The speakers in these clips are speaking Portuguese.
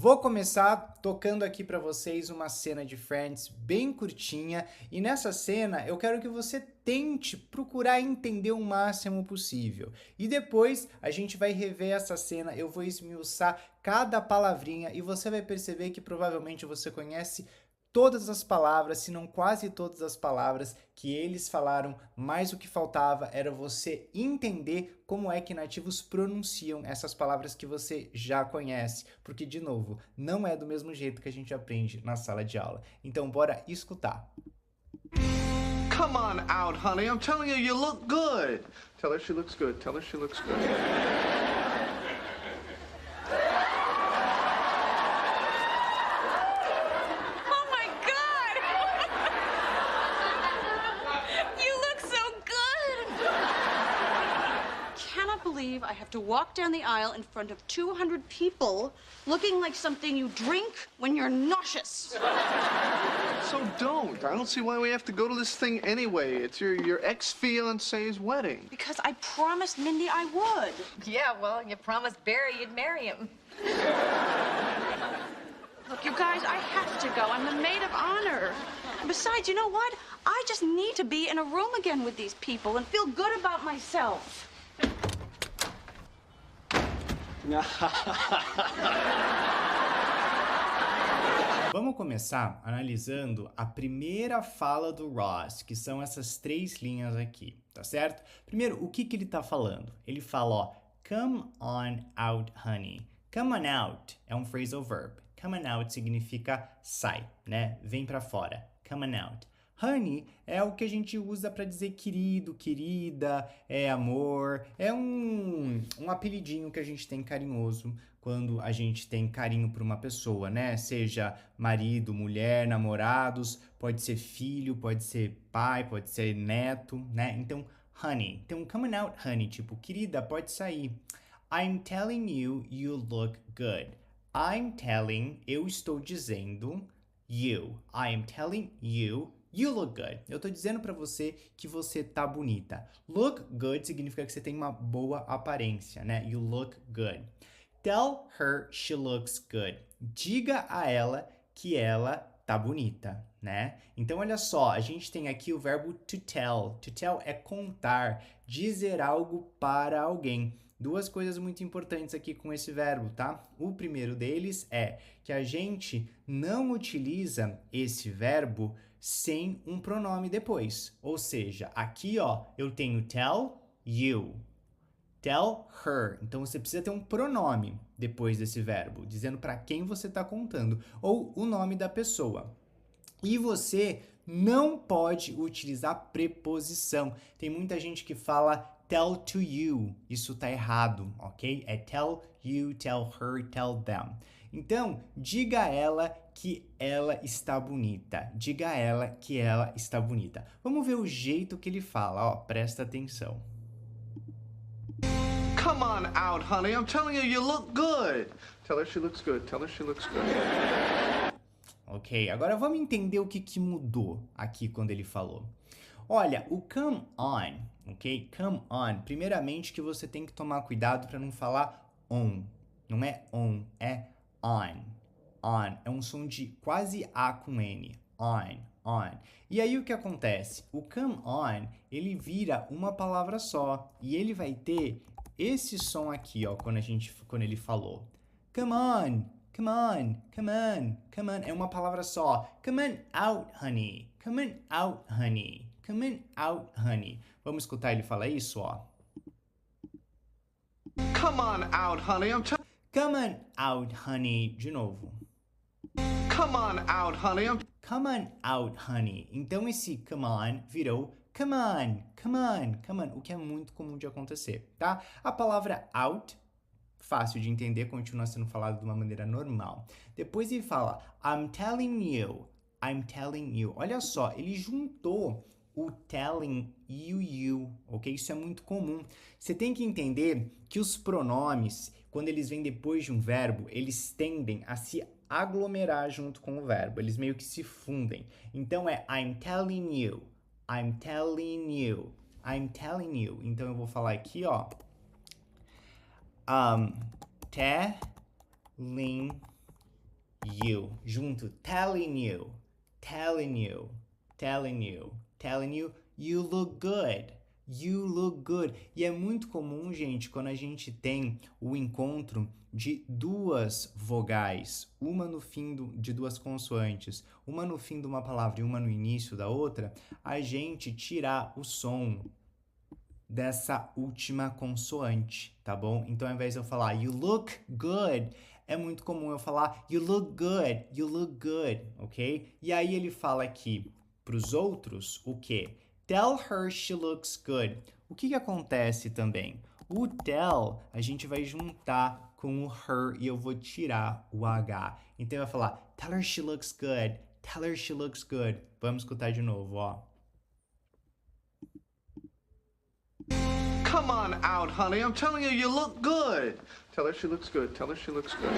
Vou começar tocando aqui para vocês uma cena de Friends bem curtinha e nessa cena eu quero que você tente procurar entender o máximo possível. E depois a gente vai rever essa cena, eu vou esmiuçar cada palavrinha e você vai perceber que provavelmente você conhece todas as palavras, se não quase todas as palavras que eles falaram, mas o que faltava era você entender como é que nativos pronunciam essas palavras que você já conhece, porque, de novo, não é do mesmo jeito que a gente aprende na sala de aula. Então, bora escutar. Come on out, honey. I'm telling you, you look good. Tell her she looks good. Tell her she looks good. Oh my God! You look so good! Cannot believe I have to walk down the aisle in front of 200 people looking like something you drink when you're nauseous. So don't. I don't see why we have to go to this thing anyway. It's your ex-fiance's wedding. Because I promised Mindy I would. Yeah, well, you promised Barry you'd marry him. Look, you guys, I have to go. I'm the maid of honor. And besides, you know what? I just need to be in a room again with these people and feel good about myself. Vamos começar analisando a primeira fala do Ross, que são essas 3 linhas aqui, tá certo? Primeiro, o que ele tá falando? Ele fala, ó, come on out, honey. Come on out é um phrasal verb. Come on out significa sai, né? Vem pra fora. Come on out. Honey é o que a gente usa para dizer querido, querida, é amor, é um apelidinho que a gente tem carinhoso quando a gente tem carinho por uma pessoa, né? Seja marido, mulher, namorados, pode ser filho, pode ser pai, pode ser neto, né? Então, honey. Então, come out, honey, tipo, querida, pode sair. I'm telling you, you look good. I'm telling, eu estou dizendo, you. I'm telling you, you look good. Eu tô dizendo pra você que você tá bonita. Look good significa que você tem uma boa aparência, né? You look good. Tell her she looks good. Diga a ela que ela tá bonita, né? Então, olha só, a gente tem aqui o verbo to tell. To tell é contar, dizer algo para alguém. 2 coisas muito importantes aqui com esse verbo, tá? O primeiro deles é que a gente não utiliza esse verbo sem um pronome depois. Ou seja, aqui, ó, eu tenho tell you, tell her. Então, você precisa ter um pronome depois desse verbo, dizendo para quem você está contando, ou o nome da pessoa. E você não pode utilizar preposição. Tem muita gente que fala tell to you. Isso tá errado, ok? É tell you, tell her, tell them. Então, diga a ela que ela está bonita. Diga a ela que ela está bonita. Vamos ver o jeito que ele fala, ó. Presta atenção. Come on out, honey. I'm telling you, you look good. Tell her she looks good. Tell her she looks good. Ok, agora vamos entender o que mudou aqui quando ele falou. Olha, o come on, ok? Come on, primeiramente que você tem que tomar cuidado para não falar on. Não é on, é on. On, é um som de quase A com N. On, on. E aí o que acontece? O come on, ele vira uma palavra só. E ele vai ter esse som aqui, ó, quando ele falou. Come on, come on, come on, come on. É uma palavra só. Come on out, honey. Come on out, honey. Come on out, honey. Vamos escutar ele falar isso, ó. Come on out, honey. Come on out, honey. De novo. Come on out, honey. Come on out, honey. Então esse come on virou come on, come on, come on. O que é muito comum de acontecer, tá? A palavra out, fácil de entender, continua sendo falada de uma maneira normal. Depois ele fala I'm telling you. I'm telling you. Olha só, ele juntou o telling you, ok? Isso é muito comum. Você tem que entender que os pronomes, quando eles vêm depois de um verbo, eles tendem a se aglomerar junto com o verbo. Eles meio que se fundem. Então é I'm telling you, I'm telling you, I'm telling you. Então eu vou falar aqui, ó. Telling you. Junto, telling you, telling you, telling you, telling you, you look good. You look good. E é muito comum, gente, quando a gente tem o encontro de duas vogais, uma no fim de duas consoantes, uma no fim de uma palavra e uma no início da outra, a gente tirar o som dessa última consoante, tá bom? Então, ao invés de eu falar you look good, é muito comum eu falar you look good, ok? E aí ele fala aqui pros outros o quê? Tell her she looks good. O que acontece também? O tell, a gente vai juntar com o her e eu vou tirar o H. Então, eu vou falar, tell her she looks good. Tell her she looks good. Vamos escutar de novo, ó. Come on out, honey. I'm telling you, you look good. Tell her she looks good. Tell her she looks good.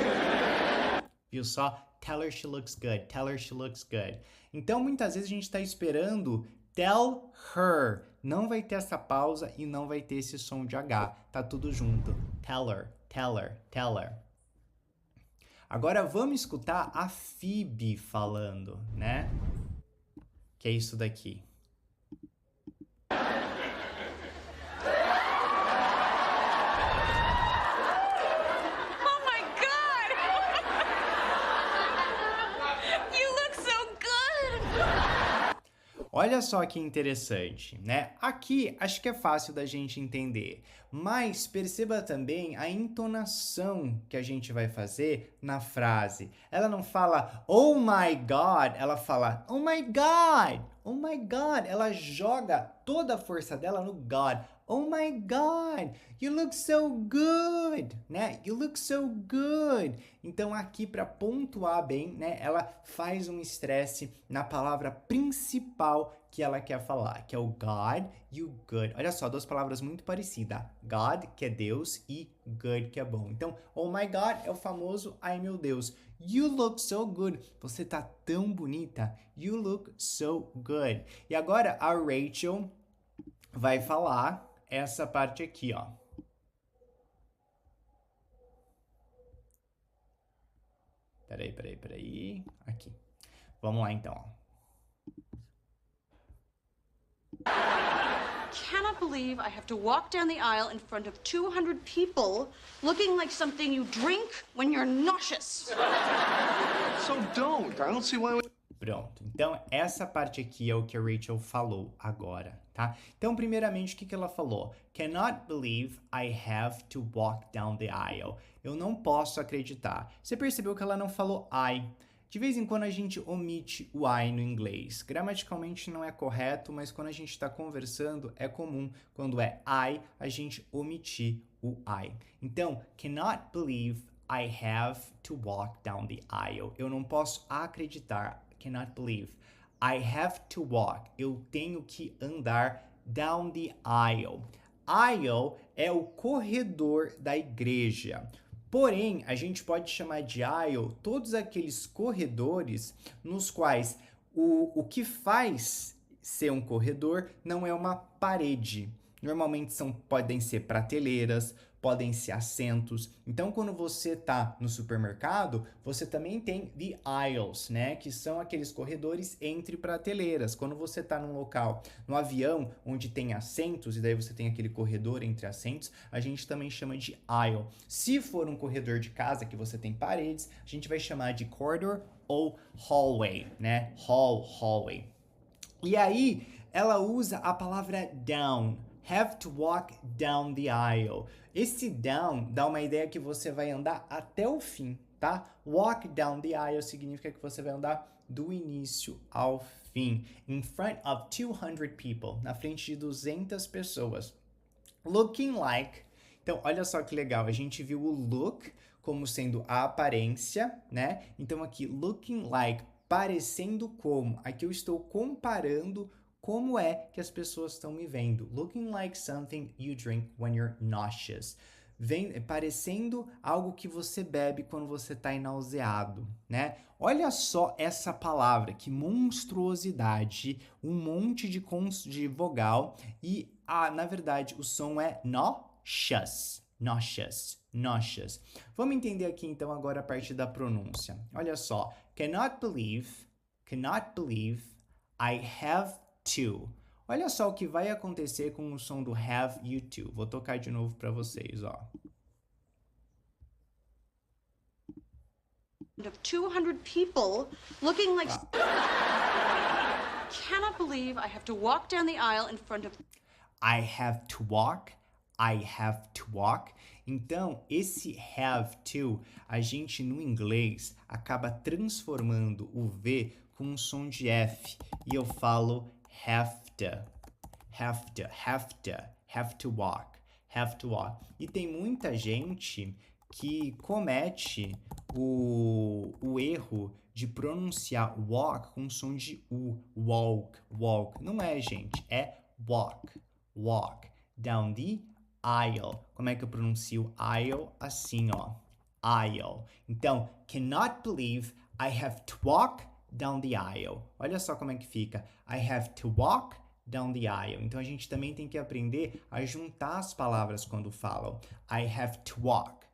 Viu só? Tell her she looks good. Tell her she looks good. Então, muitas vezes a gente está esperando tell her. Não vai ter essa pausa e não vai ter esse som de H. Tá tudo junto. Tell her, tell her, tell her. Agora vamos escutar a Phoebe falando, né? Que é isso daqui. Oh my God! You look so good! Olha só que interessante, né? Aqui acho que é fácil da gente entender, mas perceba também a entonação que a gente vai fazer na frase. Ela não fala oh my God, ela fala oh my God, oh my God. Ela joga toda a força dela no God. Oh my God, you look so good, né? You look so good. Então aqui para pontuar bem, né? Ela faz um estresse na palavra principal que ela quer falar, que é o God e o good. Olha só, duas palavras muito parecidas. God, que é Deus, e good, que é bom. Então, oh my God é o famoso ai meu Deus. You look so good. Você tá tão bonita. You look so good. E agora a Rachel vai falar essa parte aqui, ó. Peraí. Aqui. Vamos lá, então. Cannot believe I have to walk down the aisle in front of 200 people looking like something you drink when you're nauseous. So don't. I don't see why we... Pronto. Então, essa parte aqui é o que a Rachel falou agora, tá? Então, primeiramente, o que ela falou? Cannot believe I have to walk down the aisle. Eu não posso acreditar. Você percebeu que ela não falou I. De vez em quando a gente omite o I no inglês. Gramaticalmente não é correto, mas quando a gente está conversando é comum. Quando é I, a gente omitir o I. Então, cannot believe I have to walk down the aisle. Eu não posso acreditar. Cannot believe. I have to walk. Eu tenho que andar down the aisle. Aisle é o corredor da igreja. Porém, a gente pode chamar de aisle todos aqueles corredores nos quais o que faz ser um corredor não é uma parede. Normalmente podem ser prateleiras, podem ser assentos. Então, quando você está no supermercado, você também tem the aisles, né? Que são aqueles corredores entre prateleiras. Quando você está num local, no avião, onde tem assentos, e daí você tem aquele corredor entre assentos, a gente também chama de aisle. Se for um corredor de casa que você tem paredes, a gente vai chamar de corridor ou hallway, né? Hallway. E aí, ela usa a palavra down. Have to walk down the aisle. Esse down dá uma ideia que você vai andar até o fim, tá? Walk down the aisle significa que você vai andar do início ao fim. In front of 200 people. Na frente de 200 pessoas. Looking like. Então, olha só que legal. A gente viu o look como sendo a aparência, né? Então, aqui, looking like, parecendo como. Aqui eu estou comparando como é que as pessoas estão me vendo. Looking like something you drink when you're nauseous. Parecendo algo que você bebe quando você está nauseado, né? Olha só essa palavra, que monstruosidade, um monte de vogal e, na verdade, o som é nauseous, nauseous, nauseous. Vamos entender aqui então agora a parte da pronúncia. Olha só, cannot believe, I have to. Olha só o que vai acontecer com o som do have you to. Vou tocar de novo para vocês, ó. Of 200 people looking like... Cannot believe I have to walk down the aisle in front of... I have to walk. Então, esse have to, a gente no inglês acaba transformando o V com um som de F. E eu falo have to walk. E tem muita gente que comete o erro de pronunciar walk com som de U, walk. Não é, gente, é walk. Down the aisle. Como é que eu pronuncio aisle? Assim, ó, aisle. Então, cannot believe I have to walk down the aisle. Olha só como é que fica. I have to walk down the aisle. Então, a gente também tem que aprender a juntar as palavras quando falam. I have to walk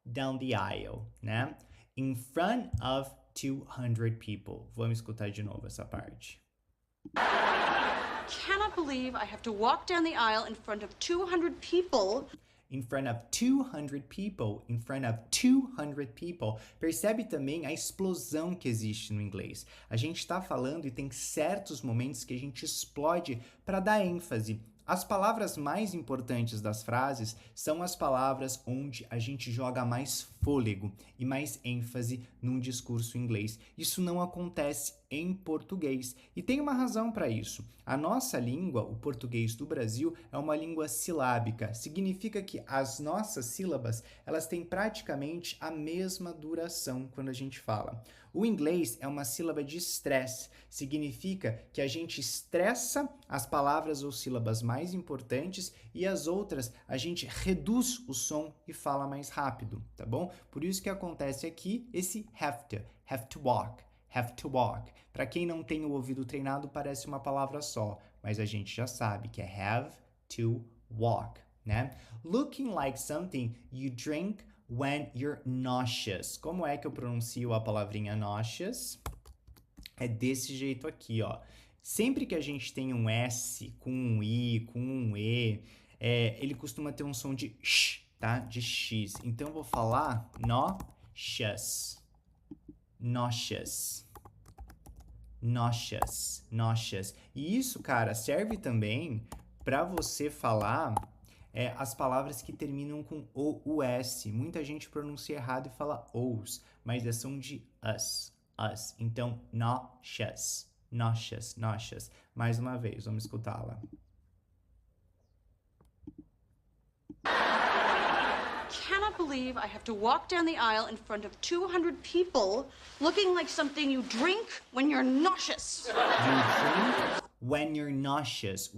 down the aisle, né? In front of 200 people. Vamos escutar de novo essa parte. Cannot believe I have to walk down the aisle in front of 200 people. In front of 200 people. Percebe também a explosão que existe no inglês. A gente está falando e tem certos momentos que a gente explode para dar ênfase. As palavras mais importantes das frases são as palavras onde a gente joga mais fôlego e mais ênfase num discurso em inglês. Isso não acontece em português e tem uma razão para isso. A nossa língua, o português do Brasil, é uma língua silábica. Significa que as nossas sílabas, elas têm praticamente a mesma duração quando a gente fala. O inglês é uma sílaba de estresse. Significa que a gente estressa as palavras ou sílabas mais importantes e as outras a gente reduz o som e fala mais rápido, tá bom? Por isso que acontece aqui esse have to walk. Para quem não tem o ouvido treinado, parece uma palavra só, mas a gente já sabe que é have to walk, né? Looking like something you drink when you're nauseous. Como é que eu pronuncio a palavrinha nauseous? É desse jeito aqui, ó. Sempre que a gente tem um S com um I, com um E, ele costuma ter um som de sh, tá? De X. Então, eu vou falar nauseous. E isso, cara, serve também para você falar as palavras que terminam com OUS. Muita gente pronuncia errado e fala OUS, mas é som de us. Então, nauseous. Mais uma vez, vamos escutá-la. Cannot believe I have to walk down the aisle in front of 200 people looking like something you drink when you're nauseous. When you're nauseous.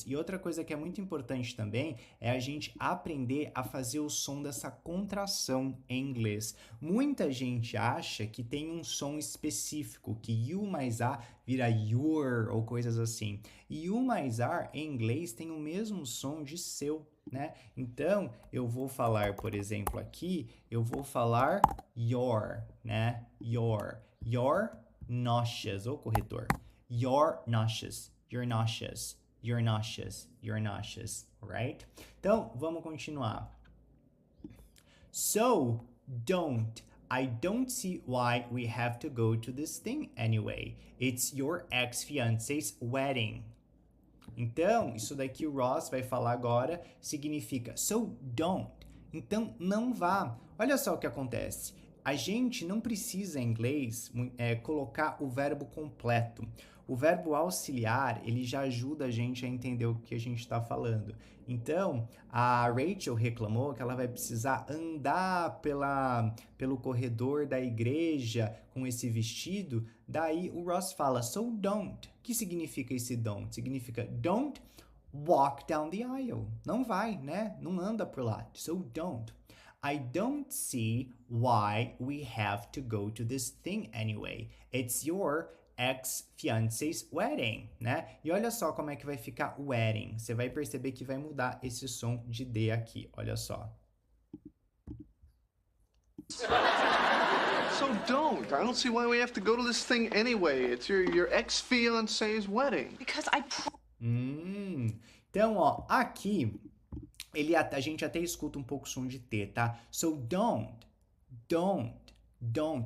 E outra coisa que é muito importante também é a gente aprender a fazer o som dessa contração em inglês. Muita gente acha que tem um som específico, que you mais A vira your ou coisas assim. E you mais A em inglês tem o mesmo som de seu, né? Então, eu vou falar, por exemplo, aqui, eu vou falar your, né? Your nauseous, ou corretor. You're nauseous, right? Então, vamos continuar. So, I don't see why we have to go to this thing anyway. It's your ex-fiancé's wedding. Então, isso daqui o Ross vai falar agora significa so don't. Então, não vá. Olha só o que acontece. A gente não precisa, em inglês, colocar o verbo completo. O verbo auxiliar, ele já ajuda a gente a entender o que a gente está falando. Então, a Rachel reclamou que ela vai precisar andar pelo corredor da igreja com esse vestido. Daí, o Ross fala, so don't. O que significa esse don't? Significa don't walk down the aisle. Não vai, né? Não anda por lá. So don't. I don't see why we have to go to this thing anyway. It's your ex-fiance's wedding, né? E olha só como é que vai ficar wedding. Você vai perceber que vai mudar esse som de D aqui, olha só. So don't. I don't see why we have to go to this thing anyway. It's your ex-fiance's wedding. Because Então, ó, aqui a gente até escuta um pouco o som de T, tá? So don't,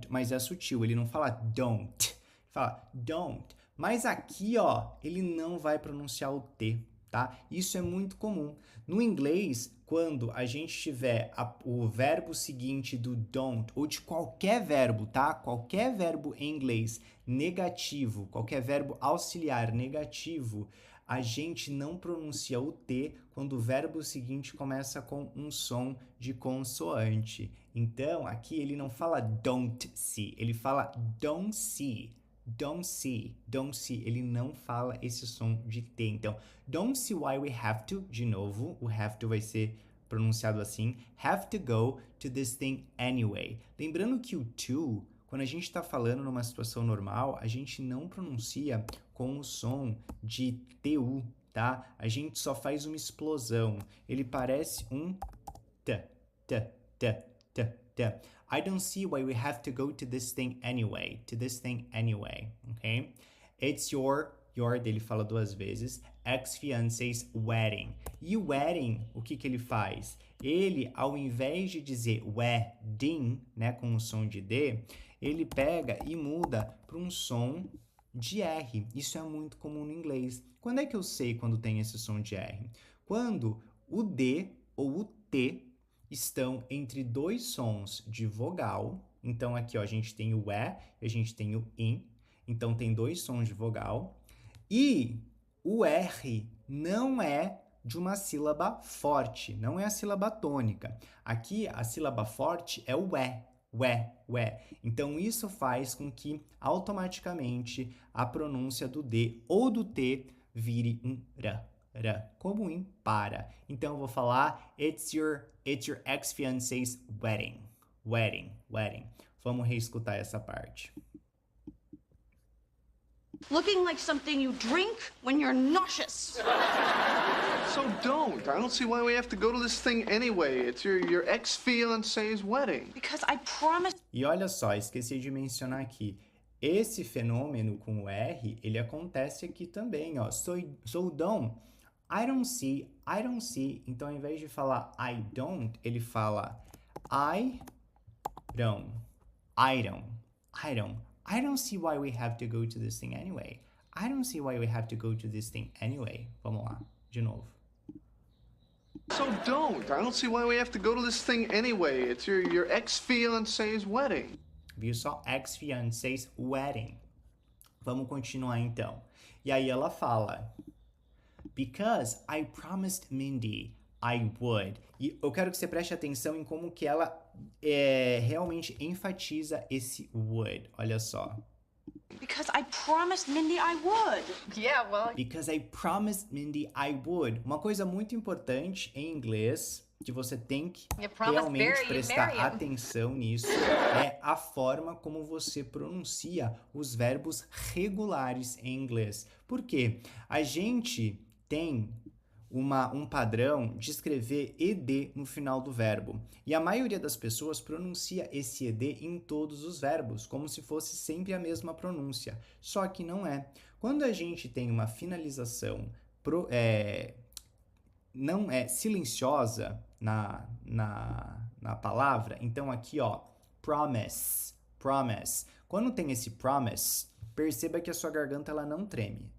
mas é sutil, ele não fala don't, ele fala don't. Mas aqui, ó, ele não vai pronunciar o T, tá? Isso é muito comum. No inglês, quando a gente tiver o verbo seguinte do don't, ou de qualquer verbo, tá? Qualquer verbo em inglês negativo, qualquer verbo auxiliar negativo, a gente não pronuncia o T quando o verbo seguinte começa com um som de consoante. Então, aqui ele não fala don't see, ele fala don't see. Don't see. Ele não fala esse som de T. Então, don't see why we have to, de novo, o have to vai ser pronunciado assim, have to go to this thing anyway. Lembrando que o to, quando a gente está falando numa situação normal, a gente não pronuncia com o som de TU, tá? A gente só faz uma explosão. Ele parece um T. I don't see why we have to go to this thing anyway. Okay? It's your dele fala duas vezes, ex-fiancé's wedding. E o wedding, o que ele faz? Ele, ao invés de dizer wedding, né, com o som de D, ele pega e muda para um som de R. Isso é muito comum no inglês. Quando é que eu sei quando tem esse som de R? Quando o D ou o T estão entre dois sons de vogal. Então, aqui, ó, a gente tem o E e a gente tem o IN. Então, tem dois sons de vogal. E o R não é de uma sílaba forte, não é a sílaba tônica. Aqui, a sílaba forte é o E. Ué. Então, isso faz com que, automaticamente, a pronúncia do D ou do T vire um R. Como em para. Então, eu vou falar it's your ex-fiancé's wedding. Vamos reescutar essa parte. looking like something you drink when you're nauseous. So don't. I don't see why we have to go to this thing anyway. It's your ex-fiancé's wedding. Because I promised. E olha só, esqueci de mencionar aqui. Esse fenômeno com o R, ele acontece aqui também, ó. So don't. I don't see. Então, ao invés de falar I don't, ele fala I don't. I don't see why we have to go to this thing anyway. Vamos lá, de novo. So don't. I don't see why we have to go to this thing anyway. It's your ex-fiancé's wedding. Viu só? Ex-fiancé's wedding. Vamos continuar então. E aí ela fala because I promised Mindy I would. E eu quero que você preste atenção em como que ela realmente enfatiza esse would. Olha só. Because I promised Mindy I would. Yeah, well. Because I promised Mindy I would. Uma coisa muito importante em inglês que você tem que realmente prestar atenção nisso é a forma como você pronuncia os verbos regulares em inglês. Por quê? A gente tem um padrão de escrever ED no final do verbo. E a maioria das pessoas pronuncia esse ED em todos os verbos, como se fosse sempre a mesma pronúncia. Só que não é. Quando a gente tem uma finalização não é silenciosa na palavra, então aqui, ó, promise. Quando tem esse promise, perceba que a sua garganta ela não treme.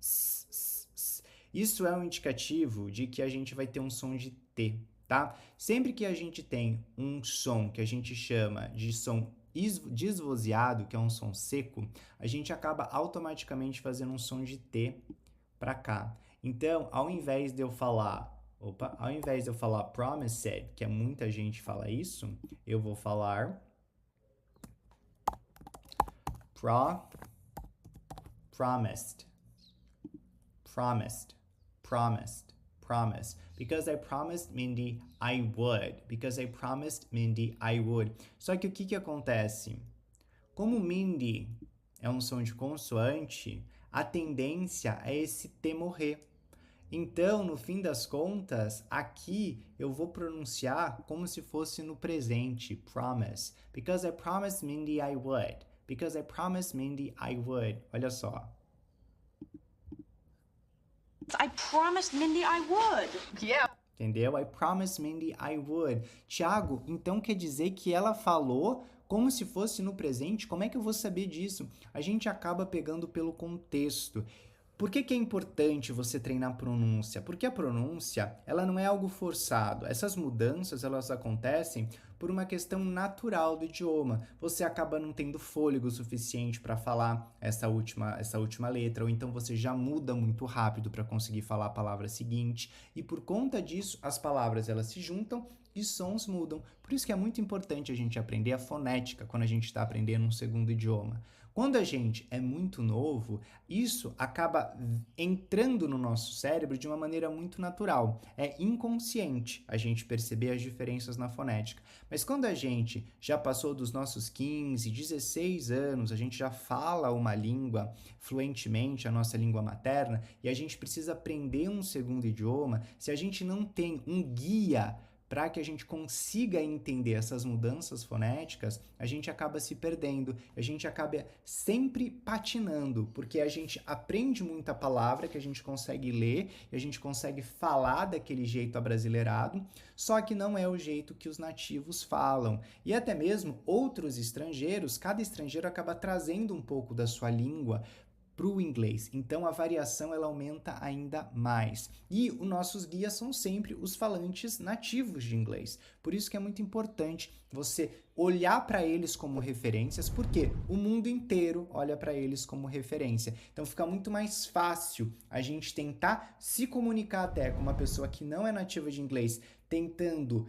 Isso é um indicativo de que a gente vai ter um som de T, tá? Sempre que a gente tem um som que a gente chama de som desvozeado, que é um som seco, a gente acaba automaticamente fazendo um som de T para cá. Então, ao invés de eu falar promised, que muita gente fala isso, eu vou falar promised. Because I promised Mindy I would. Só que o que acontece? Como Mindy é um som de consoante, a tendência é esse T morrer. Então, no fim das contas, aqui eu vou pronunciar como se fosse no presente, promise. Because I promised Mindy I would. Because I promised Mindy I would. Olha só. I promised Mindy I would. Yeah. Entendeu? I promised Mindy I would. Tiago, então quer dizer que ela falou como se fosse no presente? Como é que eu vou saber disso? A gente acaba pegando pelo contexto. Por que é importante você treinar pronúncia? Porque a pronúncia, ela não é algo forçado. Essas mudanças, elas acontecem por uma questão natural do idioma. Você acaba não tendo fôlego suficiente para falar essa última letra, ou então você já muda muito rápido para conseguir falar a palavra seguinte, e por conta disso, as palavras elas se juntam e sons mudam. Por isso que é muito importante a gente aprender a fonética quando a gente está aprendendo um segundo idioma. Quando a gente é muito novo, isso acaba entrando no nosso cérebro de uma maneira muito natural. É inconsciente a gente perceber as diferenças na fonética. Mas quando a gente já passou dos nossos 15, 16 anos, a gente já fala uma língua fluentemente, a nossa língua materna, e a gente precisa aprender um segundo idioma, se a gente não tem um guia para que a gente consiga entender essas mudanças fonéticas, a gente acaba se perdendo, a gente acaba sempre patinando, porque a gente aprende muita palavra que a gente consegue ler e a gente consegue falar daquele jeito abrasileirado, só que não é o jeito que os nativos falam. E até mesmo outros estrangeiros, cada estrangeiro acaba trazendo um pouco da sua língua para o inglês. Então, a variação ela aumenta ainda mais. E os nossos guias são sempre os falantes nativos de inglês. Por isso que é muito importante você olhar para eles como referências, porque o mundo inteiro olha para eles como referência. Então, fica muito mais fácil a gente tentar se comunicar até com uma pessoa que não é nativa de inglês, tentando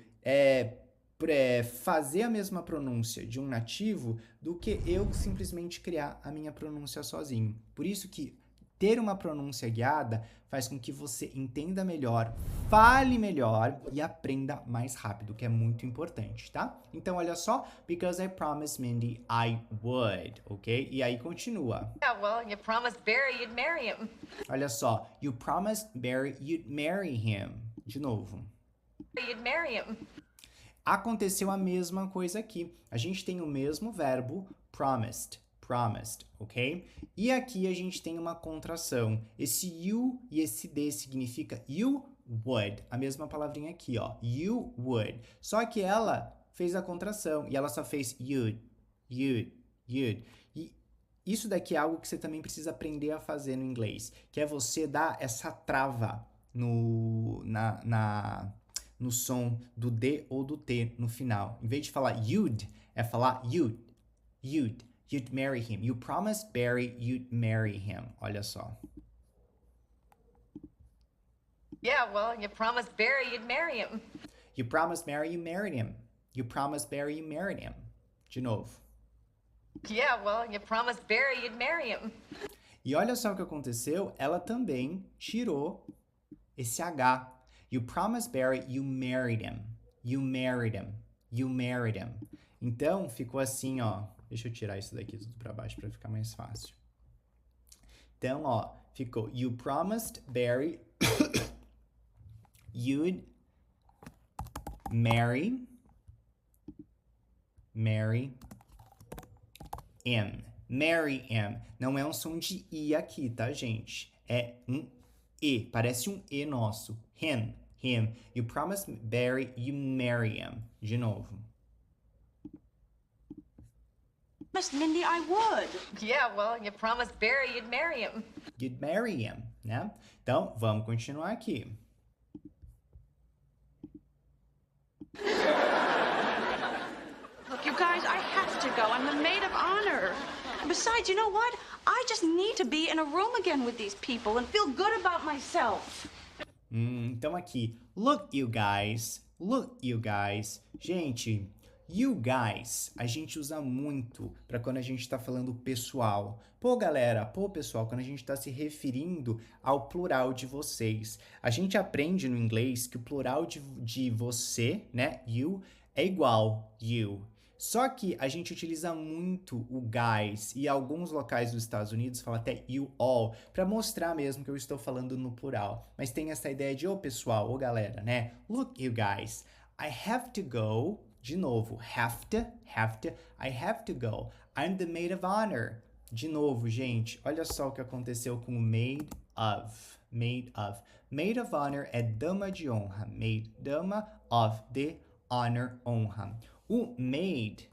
fazer a mesma pronúncia de um nativo do que eu simplesmente criar a minha pronúncia sozinho. Por isso que ter uma pronúncia guiada faz com que você entenda melhor, fale melhor e aprenda mais rápido, que é muito importante, tá? Então, olha só, because I promised Mindy I would, ok? E aí continua. Yeah, well, you promised Barry you'd marry him. Olha só, you promised Barry you'd marry him. De novo. You'd marry him. Aconteceu a mesma coisa aqui. A gente tem o mesmo verbo promised, ok? E aqui a gente tem uma contração. Esse you e esse d significa you would. A mesma palavrinha aqui, ó. You would. Só que ela fez a contração e ela só fez you'd. E isso daqui é algo que você também precisa aprender a fazer no inglês, que é você dar essa trava no som do D ou do T no final. Em vez de falar you'd, é falar you'd marry him. You promised Barry you'd marry him. Olha só. Yeah, well, you promised Barry you'd marry him. You promised Barry you married him. You promised Barry you married him. De novo. Yeah, well, you promised Barry you'd marry him. E olha só o que aconteceu. Ela também tirou esse H. You promised Barry you married him. You married him. You married him. Então, ficou assim, ó. Deixa eu tirar isso daqui tudo para baixo para ficar mais fácil. Então, ó, ficou you promised Barry you'd marry him. Marry him. Não é um som de I aqui, tá, gente? É um E. Parece um E nosso. Him. You promised Barry you marry him. De novo. Miss Mindy, I would. Yeah, well, you promised Barry you'd marry him. You'd marry him, né? Então, vamos continuar aqui. Look, you guys, I have to go. I'm the maid of honor. And besides, you know what? I just need to be in a room again with these people and feel good about myself. Então aqui, look you guys. Gente, you guys, a gente usa muito para quando a gente está falando pessoal. Pô, galera, pessoal, quando a gente está se referindo ao plural de vocês. A gente aprende no inglês que o plural de você, né, you, é igual you. Só que a gente utiliza muito o guys e alguns locais dos Estados Unidos falam até you all para mostrar mesmo que eu estou falando no plural. Mas tem essa ideia de ô pessoal, ô galera, né? Look you guys, I have to go. De novo, have to, I have to go. I'm the maid of honor. De novo, gente, olha só o que aconteceu com o maid of. Maid of. Maid of honor é dama de honra. Maid, dama of the honor, honra. O maid,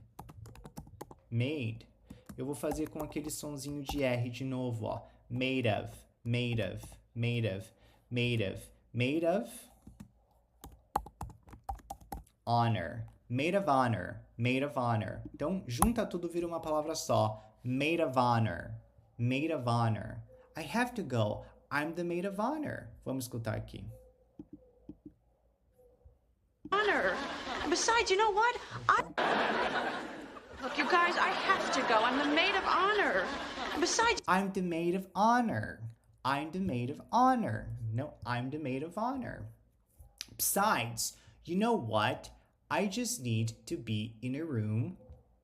eu vou fazer com aquele sonzinho de R de novo, ó. Maid of, maid of, maid of, maid of, maid of honor. Maid of honor, maid of honor. Então, junta tudo, vira uma palavra só. Maid of honor, maid of honor. I have to go. I'm the maid of honor. Vamos escutar aqui. Honor. And besides, you know what? Look, you guys, I have to go. I'm the maid of honor. And besides... I'm the maid of honor. I'm the maid of honor. No, I'm the maid of honor. Besides, you know what? I just need to be in a room.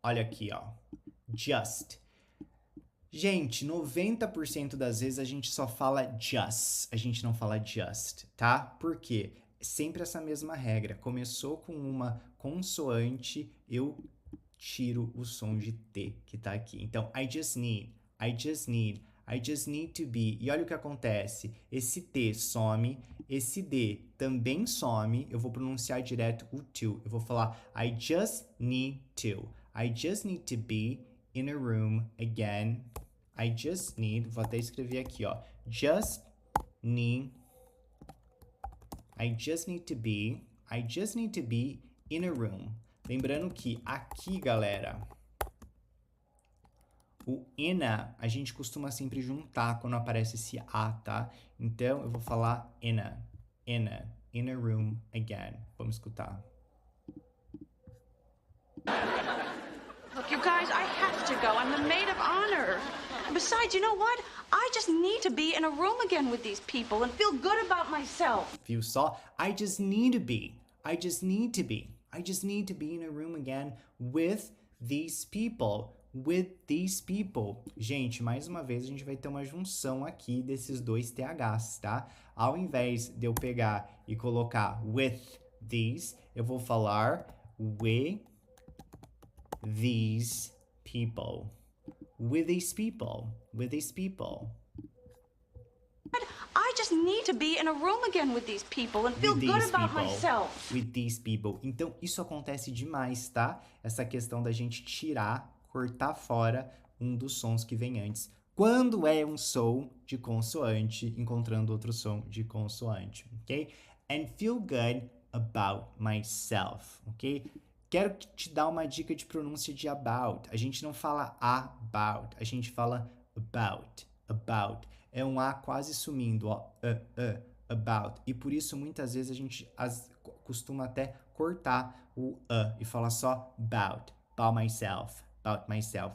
Olha aqui, ó. Just. Gente, 90% das vezes a gente só fala just. A gente não fala just, tá? Por quê? Sempre essa mesma regra. Começou com uma consoante, eu tiro o som de T que tá aqui. Então, I just need to be. E olha o que acontece. Esse T some, esse D também some. Eu vou pronunciar direto o to. Eu vou falar I just need to. I just need to be in a room again. I just need, vou até escrever aqui, ó. I just need to be in a room. Lembrando que aqui, galera, o ina, a gente costuma sempre juntar quando aparece esse a, tá? Então, eu vou falar in a room again. Vamos escutar. Look, you guys, I have to go. I'm the maid of honor. And besides, you know what? I just need to be in a room again with these people and feel good about myself. Viu só? I just need to be in a room again with these people. Gente, mais uma vez a gente vai ter uma junção aqui desses dois THs, tá? Ao invés de eu pegar e colocar with these, eu vou falar with these people. With these people. I just need to be in a room again with these people and feel good about myself. With these people. Então, isso acontece demais, tá? Essa questão da gente cortar fora um dos sons que vem antes. Quando é um som de consoante encontrando outro som de consoante, ok? And feel good about myself, ok? Quero te dar uma dica de pronúncia de about. A gente não fala about, a gente fala about. É um A quase sumindo, ó. About. E por isso, muitas vezes, a gente costuma até cortar o A e falar só about myself.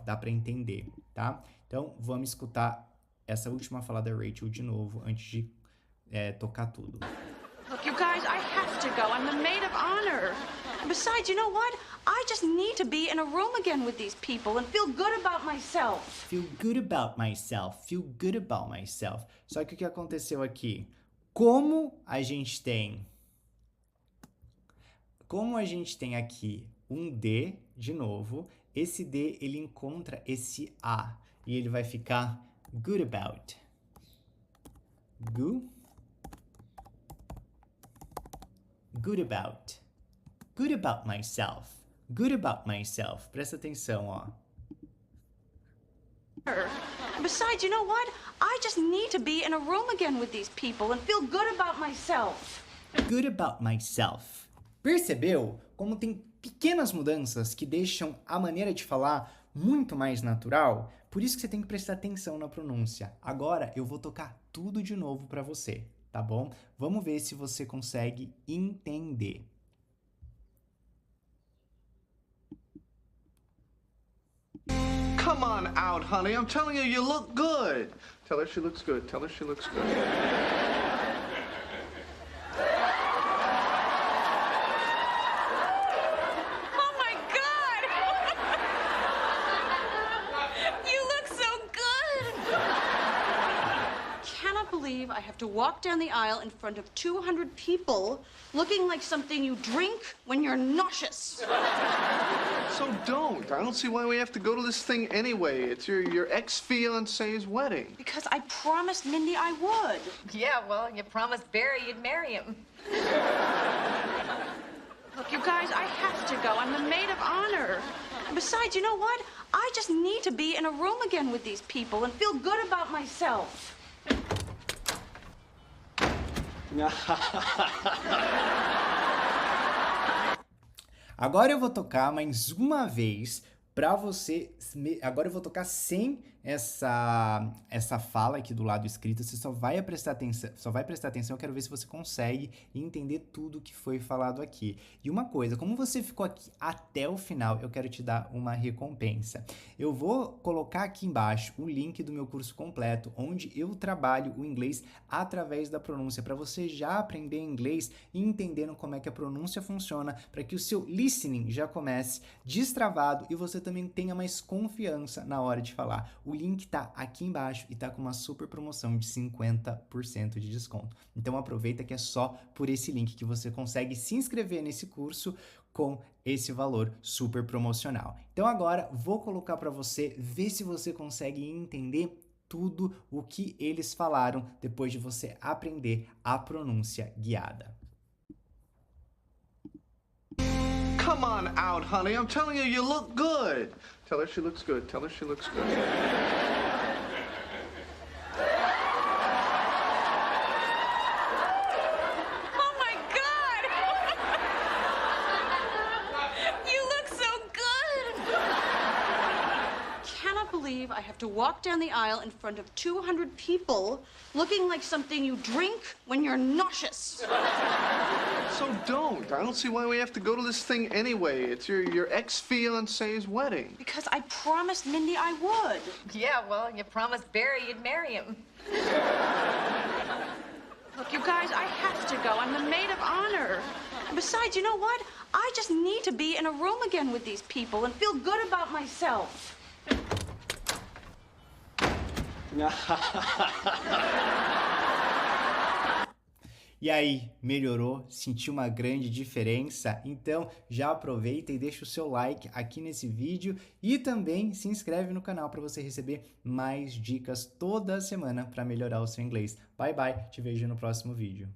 Dá pra entender, tá? Então, vamos escutar essa última fala da Rachel de novo, antes de tocar tudo. Look, you guys, I have to go. I'm the maid of honor. And besides, you know what? I just need to be in a room again with these people and feel good about myself. Feel good about myself. Só que o que aconteceu aqui? Como a gente tem aqui um D, de novo, esse D, ele encontra esse A. E ele vai ficar good about. Good about myself. Presta atenção, ó. Besides, you know what? I just need to be in a room again with these people and feel good about myself. Good about myself. Percebeu como tem pequenas mudanças que deixam a maneira de falar muito mais natural? Por isso que você tem que prestar atenção na pronúncia. Agora eu vou tocar tudo de novo para você, tá bom? Vamos ver se você consegue entender. Come on out, honey. I'm telling you, you look good. Tell her she looks good. Oh my God! believe I have to walk down the aisle in front of 200 people looking like something you drink when you're nauseous. So don't. I don't see why we have to go to this thing anyway. It's your ex-fiance's wedding. Because I promised Mindy I would. Yeah, well, you promised Barry you'd marry him. Look, you guys, I have to go. I'm the maid of honor. And besides, you know what? I just need to be in a room again with these people and feel good about myself. Agora eu vou tocar mais uma vez para você. Agora eu vou tocar sem essa fala aqui do lado escrito. Você só vai prestar atenção. Eu quero ver se você consegue entender tudo que foi falado aqui. E uma coisa, como você ficou aqui até o final, eu quero te dar uma recompensa. Eu vou colocar aqui embaixo o link do meu curso completo, onde eu trabalho o inglês através da pronúncia, para você já aprender inglês e entendendo como é que a pronúncia funciona, para que o seu listening já comece destravado e você também tenha mais confiança na hora de falar. O link tá aqui embaixo e tá com uma super promoção de 50% de desconto. Então aproveita que é só por esse link que você consegue se inscrever nesse curso com esse valor super promocional. Então agora vou colocar para você, ver se você consegue entender tudo o que eles falaram depois de você aprender a pronúncia guiada. Come on out, honey. I'm telling you, you look good. Tell her she looks good. Tell her she looks good. Oh my God! You look so good! Cannot believe I have to walk down the aisle in front of 200 people looking like something you drink when you're nauseous. So don't. I don't see why we have to go to this thing anyway. It's your ex-fiance's wedding. Because I promised Mindy I would. Yeah, well, you promised Barry you'd marry him. Look, you guys, I have to go. I'm the maid of honor. And besides, you know what? I just need to be in a room again with these people and feel good about myself. E aí, melhorou? Sentiu uma grande diferença? Então já aproveita e deixa o seu like aqui nesse vídeo e também se inscreve no canal para você receber mais dicas toda semana para melhorar o seu inglês. Bye bye, te vejo no próximo vídeo.